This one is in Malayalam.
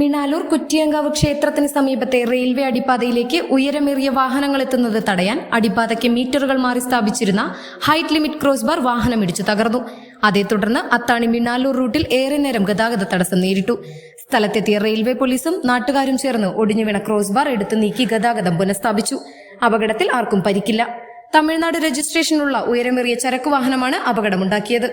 മിണാലൂർ കുറ്റിയങ്കാവ് ക്ഷേത്രത്തിന് സമീപത്തെ റെയിൽവേ അടിപ്പാതയിലേക്ക് ഉയരമേറിയ വാഹനങ്ങൾ എത്തുന്നത് തടയാൻ അടിപ്പാതയ്ക്ക് മീറ്ററുകൾ മാറി സ്ഥാപിച്ചിരുന്ന ഹൈറ്റ് ലിമിറ്റ് ക്രോസ് ബാർ വാഹനമിടിച്ചു തകർന്നു. അതേ തുടർന്ന് അത്താണി മിണാലൂർ റൂട്ടിൽ ഏറെ നേരം ഗതാഗത തടസ്സം നേരിട്ടു. സ്ഥലത്തെത്തിയ റെയിൽവേ പോലീസും നാട്ടുകാരും ചേർന്ന് ഒടിഞ്ഞുവീണ ക്രോസ് ബാർ എടുത്തു നീക്കി ഗതാഗതം പുനഃസ്ഥാപിച്ചു. അപകടത്തിൽ ആർക്കും പരിക്കില്ല. തമിഴ്നാട് രജിസ്ട്രേഷനുള്ള ഉയരമേറിയ ചരക്കു വാഹനമാണ് അപകടമുണ്ടാക്കിയത്.